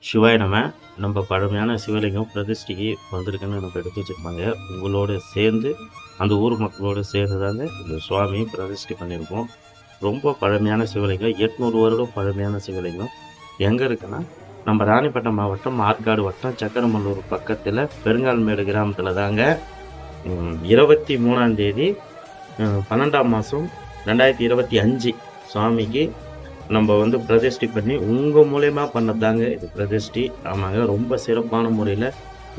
சிவாய நம. நம்ம பழமையான சிவலிங்கம் பிரதிஷ்டைக்கு வந்திருக்குன்னு நம்ம எடுத்து வச்சுருப்பாங்க. உங்களோட சேர்ந்து அந்த ஊர் மக்களோடு சேர்ந்து தாங்க இந்த சுவாமியை பிரதிஷ்டை பண்ணியிருக்கோம். ரொம்ப பழமையான சிவலிங்கம், 800 வருடம் பழமையான சிவலிங்கம். எங்கே இருக்குன்னா நம்ம ராணிப்பட்டம் மாவட்டம் ஆற்காடு வட்டம் சக்கரமல்லூர் பக்கத்தில் பெருங்கால்மேடு கிராமத்தில் தாங்க 23ஆம் தேதி 12ஆம் மாதம் 2025 சுவாமிக்கு நம்ம பிரதிஷ்டை பண்ணி உங்கள் மூலயமா பண்ணதாங்க இது பிரதிஷ்டை. ஆமாங்க, ரொம்ப சிறப்பான முறையில்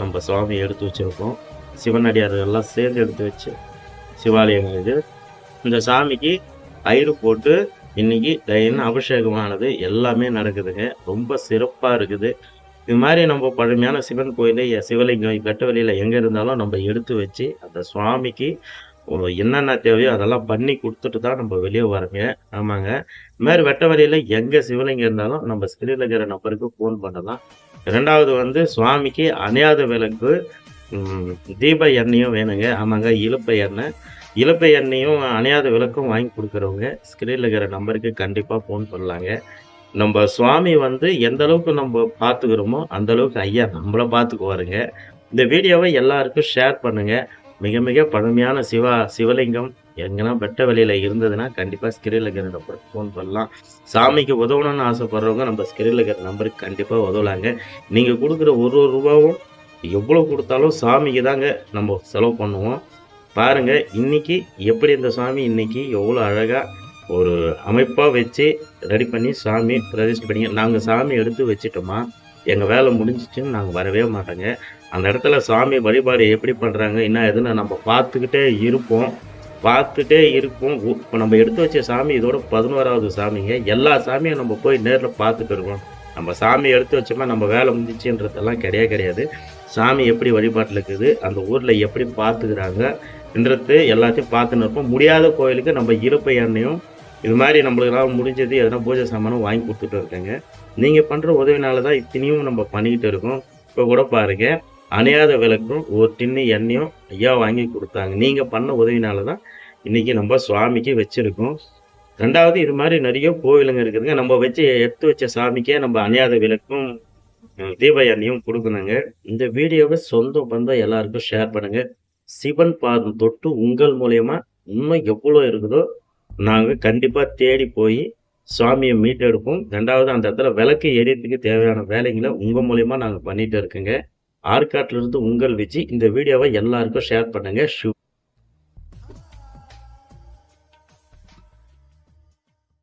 நம்ம சுவாமி எடுத்து வச்சுருக்கோம். சிவனடியார்கள் எல்லாம் சேர்ந்து எடுத்து வச்சு சிவாலயங்கள் இது. இந்த சாமிக்கு கயிறு போட்டு இன்னைக்கு தைன அபிஷேகமானது எல்லாமே நடக்குதுங்க. ரொம்ப சிறப்பாக இருக்குது. இது மாதிரி நம்ம பழமையான சிவன் கோயிலை சிவலிங்கம் வெட்ட வெளியில் எங்கே இருந்தாலும் நம்ம எடுத்து வச்சு அந்த சுவாமிக்கு என்னென்ன தேவையோ அதெல்லாம் பண்ணி கொடுத்துட்டு தான் நம்ம வெளியே வரோங்க. ஆமாங்க, இது மாதிரி வெட்ட வழியில் எங்கே சிவலிங்கம் இருந்தாலும் நம்ம ஸ்கிரீனில் இருக்கிற நம்பருக்கு ஃபோன் பண்ணலாம். ரெண்டாவது சுவாமிக்கு அணையாத விளக்கு தீப எண்ணெயும் வேணுங்க. ஆமாங்க, இலுப்பை எண்ணெயும் அணையாத விளக்கும் வாங்கி கொடுக்குறவங்க ஸ்கிரீனில் இருக்கிற நம்பருக்கு கண்டிப்பாக ஃபோன் பண்ணலாங்க. நம்ம சுவாமி எந்த அளவுக்கு நம்ம பார்த்துக்கிறோமோ அந்த அளவுக்கு ஐயா நம்மளை பார்த்துக்குவாருங்க. இந்த வீடியோவை எல்லாருக்கும் ஷேர் பண்ணுங்கள். மிக மிக பழமையான சிவலிங்கம் எங்கன்னா வெட்ட வெளியில் இருந்ததுன்னா கண்டிப்பாக ஸ்கிரீனில் இருக்கிற நம்பருக்கு ஃபோன் பண்ணலாம். சாமிக்கு உதவணும்னு ஆசைப்படுறவங்க நம்ம ஸ்கிரீனில் இருக்கிற நம்பருக்கு கண்டிப்பாக உதவலாங்க. நீங்கள் கொடுக்குற ஒரு ரூபாவும் எவ்வளோ கொடுத்தாலும் சாமிக்கு தாங்க நம்ம செலவு பண்ணுவோம். பாருங்கள், இன்றைக்கி எப்படி இந்த சாமி இன்றைக்கி எவ்வளோ அழகாக ஒரு அமைப்பாக வச்சு ரெடி பண்ணி சாமி பிரதிஷ்டை பண்ணி நாங்கள் சாமி எடுத்து வச்சிட்டோமா எங்கள் வேலை முடிஞ்சிச்சுன்னு நாங்கள் வரவே மாட்டோங்க. அந்த இடத்துல சாமி வழிபாடு எப்படி பண்ணுறாங்க என்ன எதுன்னு நம்ம பார்த்துக்கிட்டே இருப்போம். இப்போ நம்ம எடுத்து வச்ச சாமி இதோட 11வது சாமிங்க. எல்லா சாமியும் நம்ம போய் நேரில் பார்த்துட்டு இருக்கோம். நம்ம சாமி எடுத்து வச்சோம்னா நம்ம வேலை முடிஞ்சிச்சுன்றதெல்லாம் கிடையாது. சாமி எப்படி வழிபாட்டில் இருக்குது, அந்த ஊரில் எப்படி பார்த்துக்கிறாங்கன்றது எல்லாத்தையும் பார்த்துன்னு இருப்போம். முடியாத கோயிலுக்கு நம்ம இலுப்பை எண்ணெயும் இது மாதிரி நம்மளுக்கெல்லாம் முடிஞ்சது எதனா பூஜை சாமானும் வாங்கி கொடுத்துட்டு இருக்கேங்க. நீங்கள் பண்ணுற உதவினால தான் இத்தனையும் நம்ம பண்ணிக்கிட்டு இருக்கோம். இப்போ கூட பாருங்கள், அணையாத விளக்கும் ஒரு டின்னு எண்ணெயும் ஐயா வாங்கி கொடுத்தாங்க. நீங்கள் பண்ண உதவினால தான் இன்றைக்கி நம்ம சுவாமிக்கு வச்சுருக்கோம். ரெண்டாவது, இது மாதிரி நிறைய கோவிலுங்க இருக்குதுங்க. நம்ம எடுத்து வச்ச சாமிக்கே நம்ம அணையாத விளக்கும் தீப எண்ணெயும் கொடுக்கணுங்க. இந்த வீடியோவை சொந்த பந்தம் எல்லாருக்கும் ஷேர் பண்ணுங்கள். சிவன் பாதம் தொட்டு உங்கள் மூலயமா இன்னும் எவ்வளோ இருக்குதோ நாங்கள் கண்டிப்பாக தேடி போய் சுவாமியை மீட்டெடுப்போம். ரெண்டாவது, அந்த இடத்துல விளக்கு எரியறதுக்கு தேவையான வேலைங்களை உங்கள் மூலயமா நாங்கள் பண்ணிட்டு இருக்கோங்க. ஆற்காட்டிலிருந்து உங்கள் விஜி. இந்த வீடியோவை எல்லாருக்கும் ஷேர் பண்ணுங்கள்.